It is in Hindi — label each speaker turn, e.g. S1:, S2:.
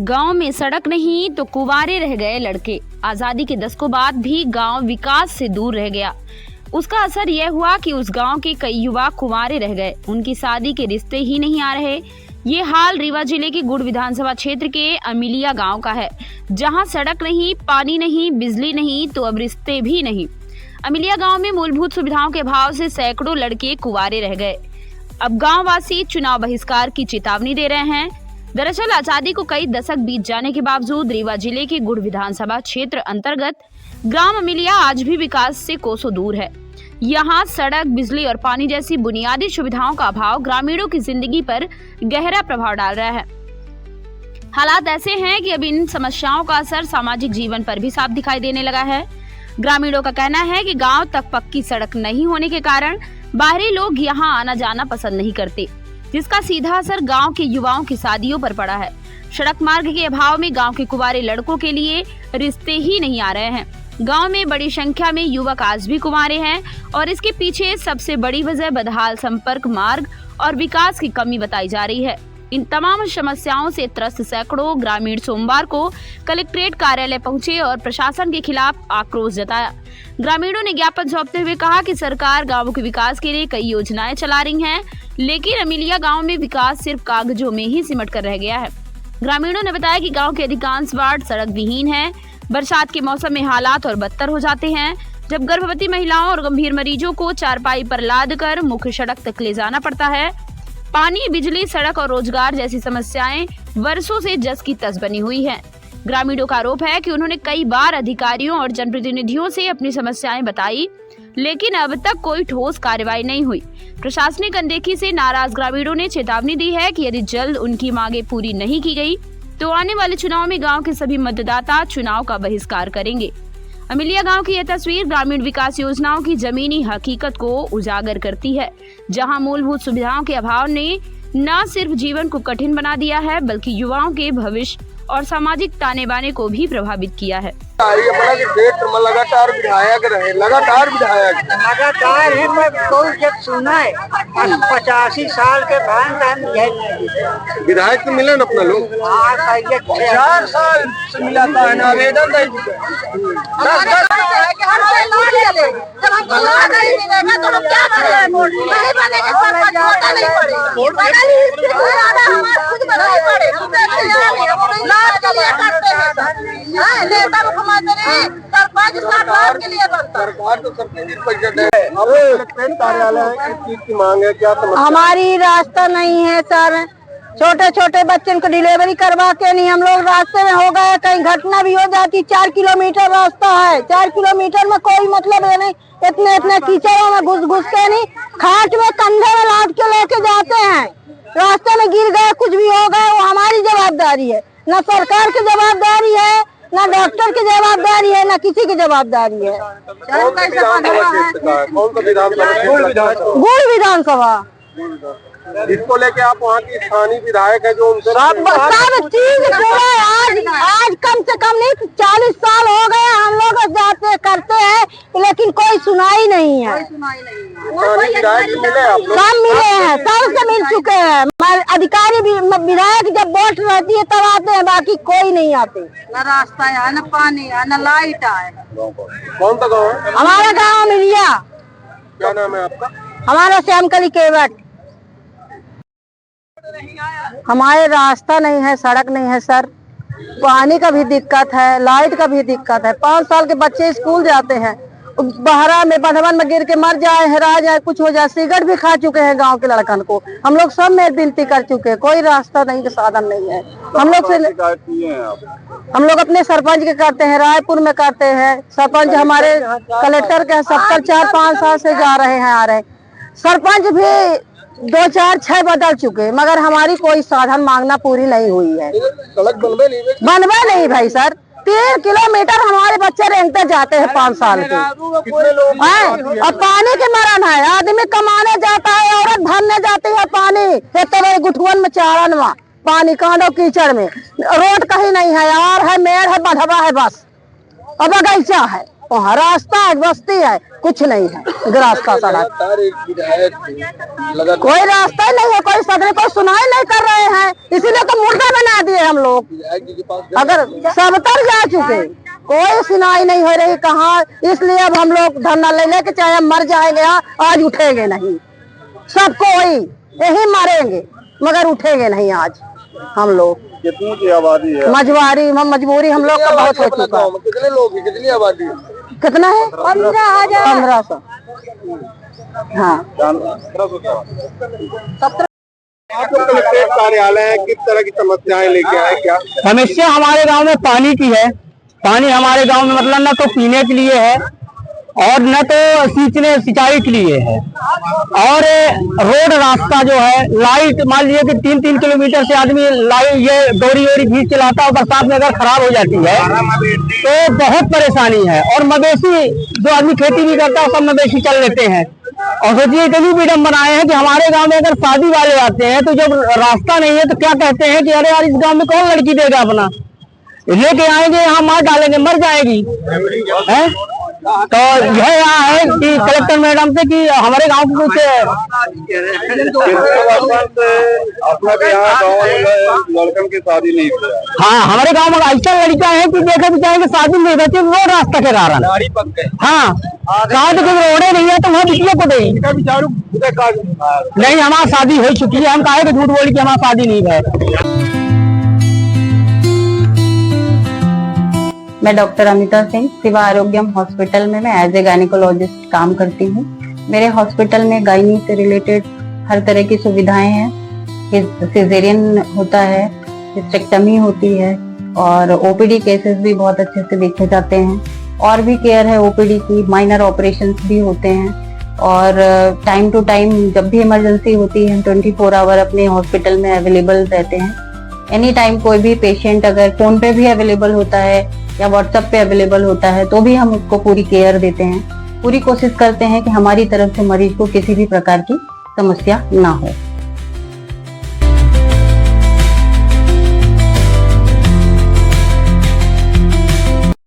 S1: गांव में सड़क नहीं तो कुंवारे रह गए लड़के। आजादी के दशकों बाद भी गांव विकास से दूर रह गया। उसका असर यह हुआ कि उस गांव के कई युवा कुंवारे रह गए, उनकी शादी के रिश्ते ही नहीं आ रहे। ये हाल रीवा जिले के गुड़ विधानसभा क्षेत्र के अमिलिया गांव का है, जहां सड़क नहीं, पानी नहीं, बिजली नहीं तो अब रिश्ते भी नहीं। अमिलिया गांव में मूलभूत सुविधाओं के अभाव से सैकड़ों लड़के कुंवारे रह गए। अब गाँव वासी चुनाव बहिष्कार की चेतावनी दे रहे हैं। दरअसल आजादी को कई दशक बीत जाने के बावजूद रीवा जिले के गुड़ विधानसभा क्षेत्र अंतर्गत ग्राम अमिलिया आज भी विकास से कोसों दूर है। यहाँ सड़क, बिजली और पानी जैसी बुनियादी सुविधाओं का अभाव ग्रामीणों की जिंदगी पर गहरा प्रभाव डाल रहा है। हालात ऐसे हैं कि अब इन समस्याओं का असर सामाजिक जीवन पर भी साफ दिखाई देने लगा है। ग्रामीणों का कहना है कि गांव तक पक्की सड़क नहीं होने के कारण बाहरी लोग यहां आना जाना पसंद नहीं करते, जिसका सीधा असर गांव के युवाओं की शादियों पर पड़ा है। सड़क मार्ग के अभाव में गांव के कुंवारे लड़कों के लिए रिश्ते ही नहीं आ रहे हैं। गांव में बड़ी संख्या में युवक आज भी कुंवारे हैं और इसके पीछे सबसे बड़ी वजह बदहाल संपर्क मार्ग और विकास की कमी बताई जा रही है। इन तमाम समस्याओं से त्रस्त सैकड़ों ग्रामीण सोमवार को कलेक्ट्रेट कार्यालय पहुंचे और प्रशासन के खिलाफ आक्रोश जताया। ग्रामीणों ने ज्ञापन सौंपते हुए कहा कि सरकार गांवों के विकास के लिए कई योजनाएं चला रही हैं, लेकिन अमिलिया गांव में विकास सिर्फ कागजों में ही सिमट कर रह गया है। ग्रामीणों ने बताया कि गांव के अधिकांश वार्ड सड़क विहीन है। बरसात के मौसम में हालात और बदतर हो जाते हैं, जब गर्भवती महिलाओं और गंभीर मरीजों को चारपाई पर लाद कर मुख्य सड़क तक ले जाना पड़ता है। पानी, बिजली, सड़क और रोजगार जैसी समस्याएं वर्षों से जस की तस बनी हुई हैं। ग्रामीणों का आरोप है कि उन्होंने कई बार अधिकारियों और जनप्रतिनिधियों से अपनी समस्याएं बताई, लेकिन अब तक कोई ठोस कार्रवाई नहीं हुई। प्रशासनिक अनदेखी से नाराज ग्रामीणों ने चेतावनी दी है कि यदि जल्द उनकी मांगे पूरी नहीं की गई तो आने वाले चुनाव में गांव के सभी मतदाता चुनाव का बहिष्कार करेंगे। अमिलिया गांव की यह तस्वीर ग्रामीण विकास योजनाओं की जमीनी हकीकत को उजागर करती है, जहां मूलभूत सुविधाओं के अभाव ने न सिर्फ जीवन को कठिन बना दिया है, बल्कि युवाओं के भविष्य और सामाजिक ताने बाने को भी प्रभावित किया है।
S2: लगातार विधायक रहे, लगातार है, पर कोई जब सुना है 85 साल के बाद विधायक तो मिले न अपना लोग 4 साल से मिला था ना आवेदन की मांग है। क्या
S3: हमारी रास्ता नहीं है सर, छोटे छोटे बच्चों को डिलीवरी करवा के नहीं हम लोग रास्ते में हो गए, कहीं घटना भी हो जाती। 4 किलोमीटर रास्ता है, 4 किलोमीटर में कोई मतलब है नहीं, इतने कीचड़ों में घुस के नहीं, खाट में कंधे में लाद के लेके जाते हैं। रास्ते में गिर गए, कुछ भी हो गए, वो हमारी जवाबदारी है। न सरकार की जवाबदारी है, ना डॉक्टर की जवाबदारी है, ना किसी की जवाबदारी है। गुड़ विधानसभा
S2: इसको लेके आप वहाँ की स्थानीय विधायक है जो उनसे
S3: सब चीज आज कम से कम नहीं 40 साल हो गए हम लोग जाते करते हैं, लेकिन कोई सुनाई नहीं है। सब मिले हैं, सबसे मिल चुके हैं। अधिकारी भी, विधायक जब वोट रहती है तब आते हैं, बाकी कोई नहीं आते।
S4: न रास्ता है, न पानी है, न लाइट है।
S2: कौन सा गाँव है?
S3: हमारा गाँव अमिलिया।
S2: क्या नाम है आपका?
S3: हमारा श्यामकली केवट। हमारे रास्ता नहीं है, सड़क नहीं है सर, पानी का भी दिक्कत है, लाइट का भी दिक्कत है। 5 साल के बच्चे स्कूल जाते हैं, बहरा में बंधवन में गिर के मर जाए, हेरा जाए, कुछ हो जाए। सिगरेट भी खा चुके हैं गांव के लड़कन को। हम लोग सब में विनती कर चुके हैं, कोई रास्ता नहीं के साधन नहीं है। हम लोग अपने सरपंच के करते हैं, रायपुर में करते हैं। सरपंच हमारे कलेक्टर के 4-5 साल से जा रहे हैं, आ रहे। सरपंच भी 2, 4, 6 बदल चुके, मगर हमारी कोई साधन मांगना पूरी नहीं हुई है।
S2: सड़क
S3: बनवा नहीं भाई सर। 3 किलोमीटर हमारे बच्चे रेंगते जाते हैं 5 साल के। और पानी के मरण है, आदमी कमाने जाता है, औरत भरने जाती है पानी, गुठवन में चारण में पानी, कांडो कीचड़ में। रोड कहीं नहीं है, यार है, मेड़ है, बढ़वा है बस, और बगीचा है। वहाँ रास्ता है, बस्ती है, कुछ नहीं है रास्ता सड़क।
S2: लगातार एक विधायक लगातार
S3: कोई रास्ता नहीं है, कोई सदन कोई सुनाई नहीं कर रहे हैं, इसीलिए तो मुर्दा बना दिए हम लोग।
S2: विधायक जी के पास
S3: अगर सब तर जा चुके, कोई सुनाई नहीं हो रही कहाँ, इसलिए अब हम लोग धरना ले लेके चाहे हम मर जाएंगे, आज उठेंगे नहीं, सबको वही यही मारेंगे मगर उठेंगे नहीं आज हम लोग।
S2: कितनी की आबादी है?
S3: मजबूरी हम लोग का बहुत हो चुका है।
S2: कितने लोग हैं, कितनी आबादी है?
S3: कितना है? 15,000। हाँ,
S2: कलेक्ट्रेट कार्यालय है, किस तरह की समस्याएं लेके आए? क्या
S5: समस्या हमारे गांव में पानी की है। पानी हमारे गांव में मतलब न तो पीने के लिए है और न तो सिंचाई के लिए है। और रोड रास्ता जो है, लाइट मान लीजिए कि 3-3 किलोमीटर से आदमी लाइट ये डोरी खींच चलाता है, बरसात में अगर खराब हो जाती है तो बहुत परेशानी है। और मवेशी जो आदमी खेती भी करता है सब मवेशी चल लेते हैं। और सोचिए इतनी बीडम बनाए हैं कि हमारे गांव में अगर शादी वाले आते हैं तो जब रास्ता नहीं है तो क्या कहते हैं कि अरे यार इस गांव में कौन लड़की देगा अपना, लेके आएंगे यहाँ मार डालेंगे, मर जाएगी है। तो यह यहाँ है कि कलेक्टर मैडम से कि हमारे गांव को कुछ
S2: लड़कन की शादी नहीं हुई।
S5: हाँ हमारे गांव में ऐसा लड़का है कि देखे भी चाहेंगे शादी नहीं रहती वो रास्ता के कारण। हाँ कहा तो कोई रोडे नहीं है तो वहाँ बिजली को दे नहीं, हमारी शादी हो चुकी है, हम कहे कि झूठ बोली कि हमारी शादी नहीं है।
S6: मैं डॉक्टर अमिता सिंह सिवा आरोग्यम हॉस्पिटल में मैं एज ए गायनिकोलॉजिस्ट काम करती हूँ। मेरे हॉस्पिटल में गायनी से रिलेटेड हर तरह की सुविधाएं हैं। सिजेरियन होता है, हिस्टेक्टमी होती है और ओपीडी केसेस भी बहुत अच्छे से देखे जाते हैं। और भी केयर है ओपीडी की, माइनर ऑपरेशंस भी होते हैं। और टाइम टू टाइम जब भी इमरजेंसी होती है हम 24 आवर अपने हॉस्पिटल में अवेलेबल रहते हैं। एनी टाइम कोई भी पेशेंट अगर फोन पे भी अवेलेबल होता है या व्हाट्सएप पे अवेलेबल होता है तो भी हम उसको पूरी केयर देते हैं। पूरी कोशिश करते हैं कि हमारी तरफ से मरीज को किसी भी प्रकार की समस्या ना हो।